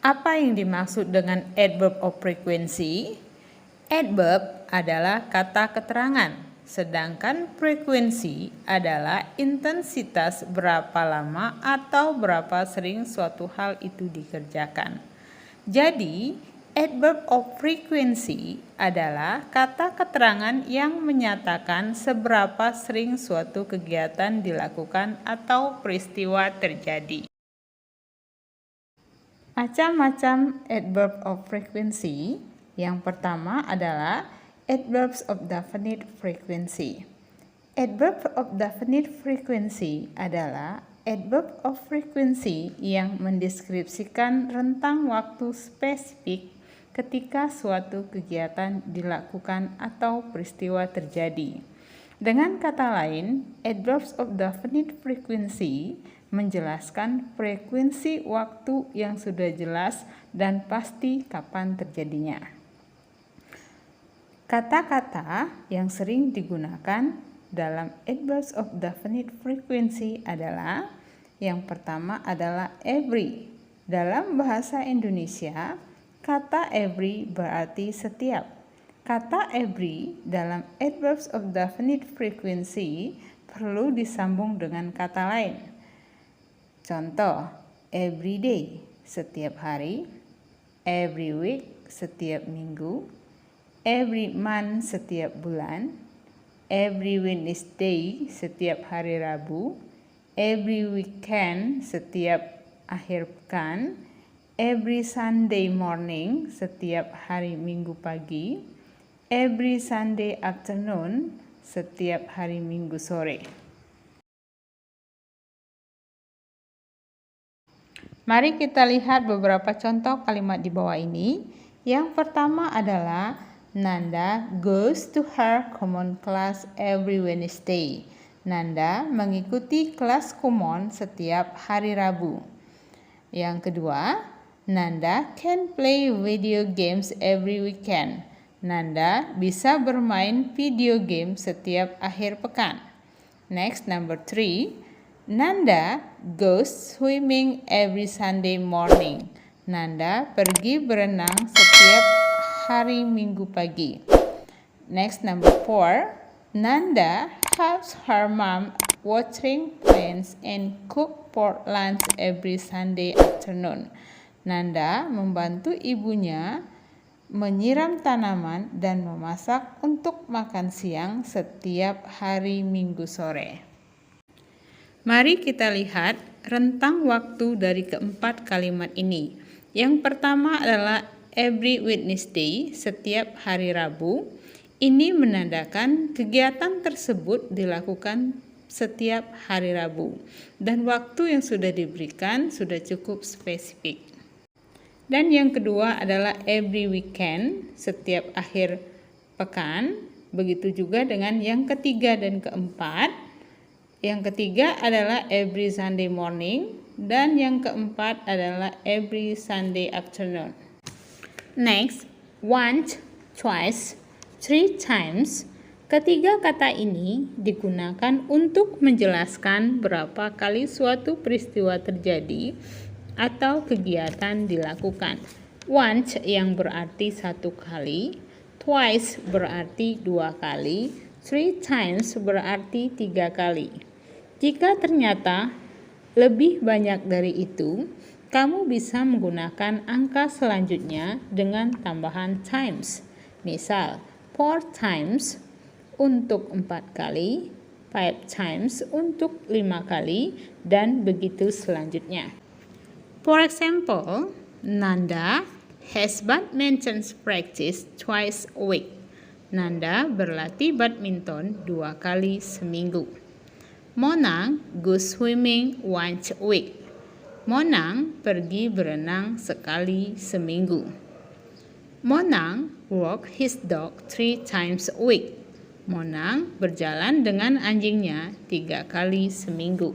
Apa yang dimaksud dengan adverb of frequency? Adverb adalah kata keterangan, sedangkan frekuensi adalah intensitas berapa lama atau berapa sering suatu hal itu dikerjakan. Jadi, adverb of frequency adalah kata keterangan yang menyatakan seberapa sering suatu kegiatan dilakukan atau peristiwa terjadi. Macam-macam adverb of frequency. Yang pertama adalah adverbs of definite frequency. Adverb of definite frequency adalah adverb of frequency yang mendeskripsikan rentang waktu spesifik ketika suatu kegiatan dilakukan atau peristiwa terjadi. Dengan kata lain, adverbs of definite frequency menjelaskan frekuensi waktu yang sudah jelas dan pasti kapan terjadinya. Kata-kata yang sering digunakan dalam adverbs of definite frequency adalah yang pertama adalah every. Dalam bahasa Indonesia, kata every berarti setiap. Kata every dalam adverbs of definite frequency perlu disambung dengan kata lain. Contoh, every day, setiap hari, every week, setiap minggu, every month, setiap bulan, every Wednesday, setiap hari Rabu, every weekend, setiap akhir pekan, every Sunday morning, setiap hari Minggu pagi, every Sunday afternoon, setiap hari Minggu sore. Mari kita lihat beberapa contoh kalimat di bawah ini. Yang pertama adalah Nanda goes to her common class every Wednesday. Nanda mengikuti kelas common setiap hari Rabu. Yang kedua, Nanda can play video games every weekend. Nanda bisa bermain video game setiap akhir pekan. Next, number 3. Nanda goes swimming every Sunday morning. Nanda pergi berenang setiap hari Minggu pagi. Next, number 4. Nanda helps her mom watering plants and cook for lunch every Sunday afternoon. Nanda membantu ibunya menyiram tanaman dan memasak untuk makan siang setiap hari Minggu sore. Mari kita lihat rentang waktu dari keempat kalimat ini. Yang pertama adalah every Wednesday, setiap hari Rabu. Ini menandakan kegiatan tersebut dilakukan setiap hari Rabu. Dan waktu yang sudah diberikan sudah cukup spesifik. Dan yang kedua adalah every weekend, setiap akhir pekan. Begitu juga dengan yang ketiga dan keempat. Yang ketiga adalah every Sunday morning dan yang keempat adalah every Sunday afternoon. Next, once, twice, 3 times. Ketiga kata ini digunakan untuk menjelaskan berapa kali suatu peristiwa terjadi atau kegiatan dilakukan. Once yang berarti 1 kali, twice berarti 2 kali, 3 times berarti 3 kali. Jika ternyata lebih banyak dari itu, kamu bisa menggunakan angka selanjutnya dengan tambahan times. Misal, 4 times untuk 4 kali, 5 times untuk 5 kali, dan begitu selanjutnya. For example, Nanda has badminton practice twice a week. Nanda berlatih badminton 2 kali seminggu. Monang goes swimming once a week. Monang pergi berenang sekali seminggu. Monang walk his dog 3 times a week. Monang berjalan dengan anjingnya 3 kali seminggu.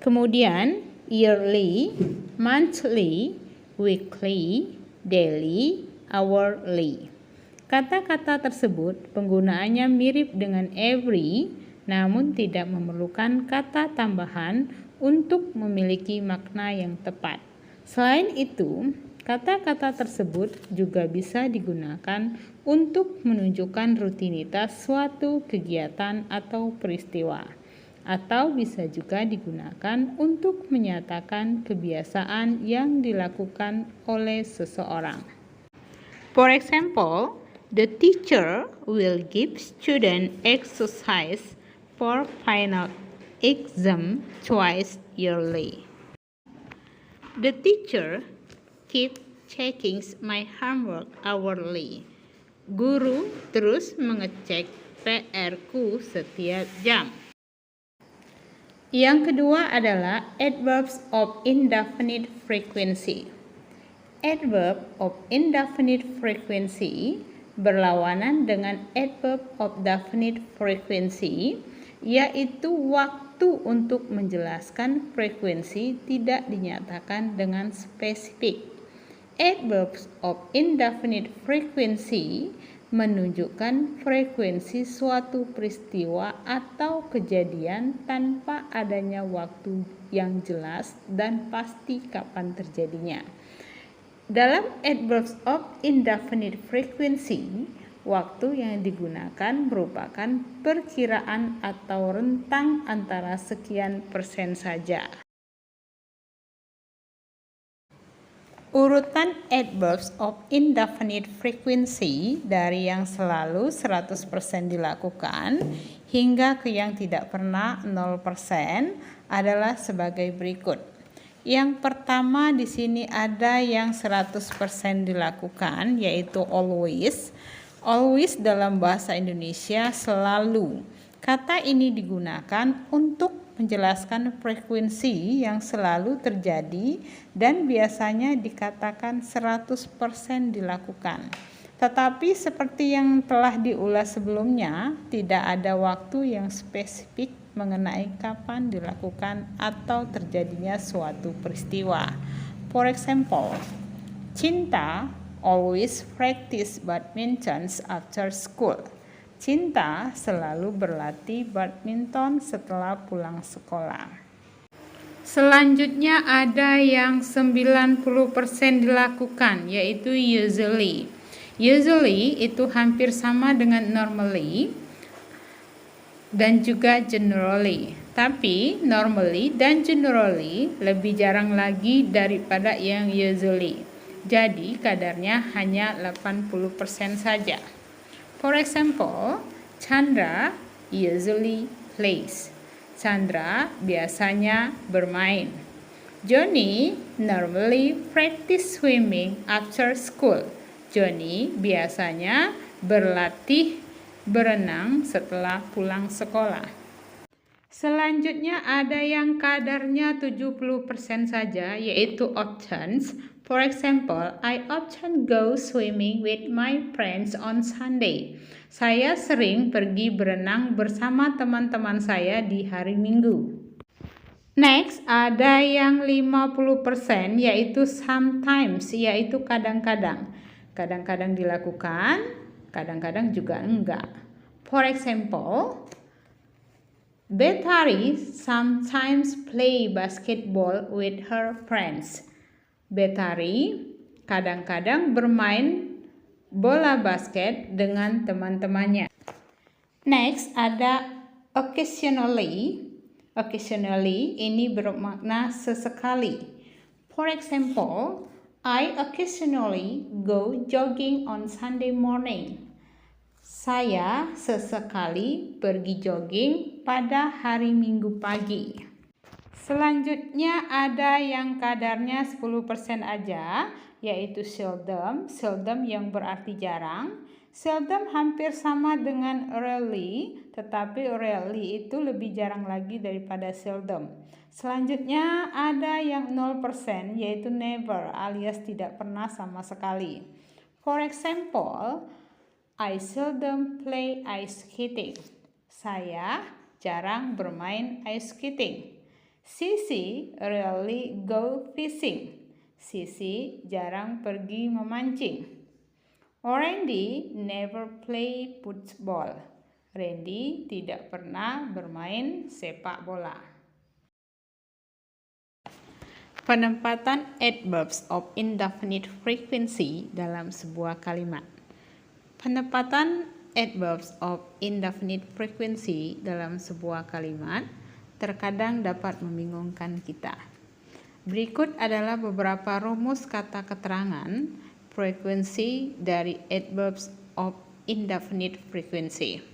Kemudian yearly, monthly, weekly, daily, hourly. Kata-kata tersebut penggunaannya mirip dengan every, namun tidak memerlukan kata tambahan untuk memiliki makna yang tepat. Selain itu, kata-kata tersebut juga bisa digunakan untuk menunjukkan rutinitas suatu kegiatan atau peristiwa, atau bisa juga digunakan untuk menyatakan kebiasaan yang dilakukan oleh seseorang. For example, the teacher will give student exercise for final exam twice yearly. The teacher keep checking my homework hourly. Guru terus mengecek PR-ku setiap jam. Yang kedua adalah adverbs of indefinite frequency. Adverb of indefinite frequency berlawanan dengan adverb of definite frequency, yaitu waktu untuk menjelaskan frekuensi tidak dinyatakan dengan spesifik. Adverbs of indefinite frequency menunjukkan frekuensi suatu peristiwa atau kejadian tanpa adanya waktu yang jelas dan pasti kapan terjadinya. Dalam adverbs of indefinite frequency, waktu yang digunakan merupakan perkiraan atau rentang antara sekian persen saja. Urutan adverbs of indefinite frequency dari yang selalu 100% dilakukan hingga ke yang tidak pernah 0% adalah sebagai berikut. Yang pertama di sini ada yang 100% dilakukan, yaitu always. Always dalam bahasa Indonesia selalu. Kata ini digunakan untuk menjelaskan frekuensi yang selalu terjadi dan biasanya dikatakan 100% dilakukan. Tetapi seperti yang telah diulas sebelumnya, tidak ada waktu yang spesifik mengenai kapan dilakukan atau terjadinya suatu peristiwa. For example, Cinta always practice badminton after school. Cinta selalu berlatih badminton setelah pulang sekolah. Selanjutnya ada yang 90% dilakukan, yaitu usually. Usually itu hampir sama dengan normally dan juga generally. Tapi normally dan generally lebih jarang lagi daripada yang usually. Jadi kadarnya hanya 80% saja. For example, Chandra usually plays. Chandra biasanya bermain. Johnny normally practice swimming after school. Johnny biasanya berlatih berenang setelah pulang sekolah. Selanjutnya ada yang kadarnya 70% saja, yaitu often. For example, I often go swimming with my friends on Sunday. Saya sering pergi berenang bersama teman-teman saya di hari Minggu. Next, ada yang 50%, yaitu sometimes, yaitu kadang-kadang. Kadang-kadang dilakukan, kadang-kadang juga enggak. For example, Betari sometimes play basketball with her friends. Betari kadang-kadang bermain bola basket dengan teman-temannya. Next, ada occasionally. Occasionally ini bermakna sesekali. For example, I occasionally go jogging on Sunday morning. Saya sesekali pergi jogging pada hari Minggu pagi. Selanjutnya ada yang kadarnya 10% aja, yaitu seldom. Seldom yang berarti jarang. Seldom hampir sama dengan rarely, tetapi rarely itu lebih jarang lagi daripada seldom. Selanjutnya ada yang 0%, yaitu never alias tidak pernah sama sekali. For example, I seldom play ice skating. Saya jarang bermain ice skating. Sisi rarely go fishing. Sisi jarang pergi memancing. Randy never play football. Randy tidak pernah bermain sepak bola. Penempatan adverbs of indefinite frequency dalam sebuah kalimat. Penempatan adverbs of indefinite frequency dalam sebuah kalimat terkadang dapat membingungkan kita. Berikut adalah beberapa rumus kata keterangan frekuensi dari adverbs of indefinite frequency.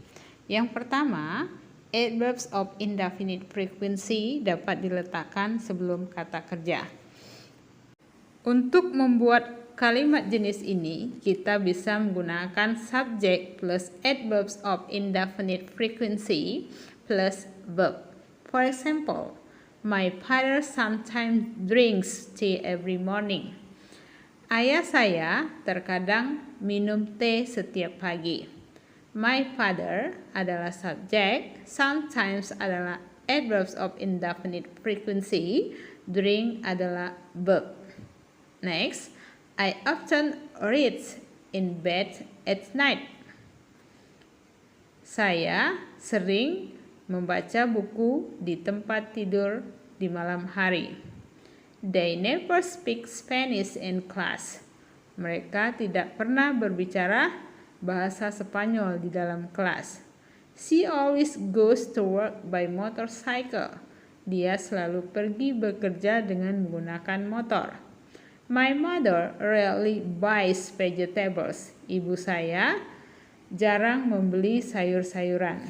Yang pertama, adverbs of indefinite frequency dapat diletakkan sebelum kata kerja. Untuk membuat kalimat jenis ini, kita bisa menggunakan subject plus adverbs of indefinite frequency plus verb. For example, my father sometimes drinks tea every morning. Ayah saya terkadang minum teh setiap pagi. My father adalah subjek, sometimes adalah adverbs of indefinite frequency, drink adalah verb. Next, I often read in bed at night. Saya sering membaca buku di tempat tidur di malam hari. They never speak Spanish in class. Mereka tidak pernah berbicara bahasa Spanyol di dalam kelas. She always goes to work by motorcycle. Dia selalu pergi bekerja dengan menggunakan motor. My mother rarely buys vegetables. Ibu saya jarang membeli sayur-sayuran.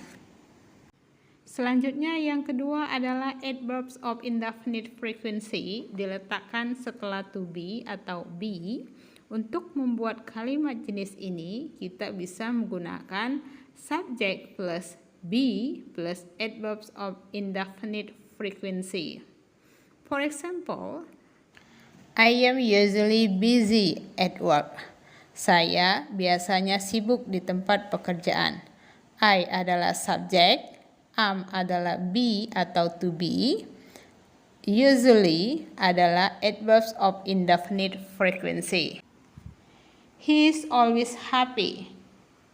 Selanjutnya yang kedua adalah adverbs of indefinite frequency diletakkan setelah to be atau be. Untuk membuat kalimat jenis ini, kita bisa menggunakan subject plus be plus adverbs of indefinite frequency. For example, I am usually busy at work. Saya biasanya sibuk di tempat pekerjaan. I adalah subject, am adalah be atau to be. Usually adalah adverbs of indefinite frequency. He is always happy.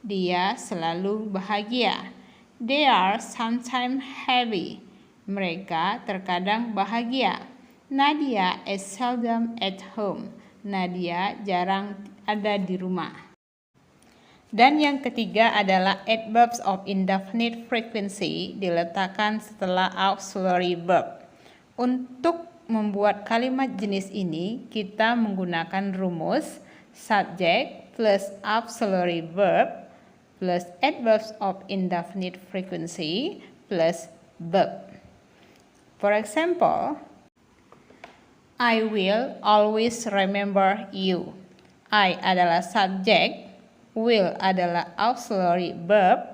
Dia selalu bahagia. They are sometimes happy. Mereka terkadang bahagia. Nadia is seldom at home. Nadia jarang ada di rumah. Dan yang ketiga adalah adverbs of indefinite frequency diletakkan setelah auxiliary verb. Untuk membuat kalimat jenis ini, kita menggunakan rumus subject plus auxiliary verb plus adverbs of indefinite frequency plus verb. For example, I will always remember you. I adalah subject, will adalah auxiliary verb,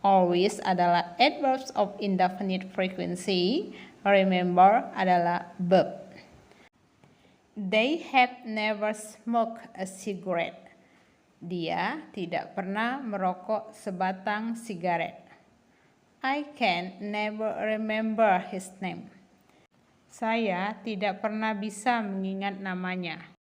always adalah adverbs of indefinite frequency, remember adalah verb. They have never smoked a cigarette. Dia tidak pernah merokok sebatang sigaret. I can never remember his name. Saya tidak pernah bisa mengingat namanya.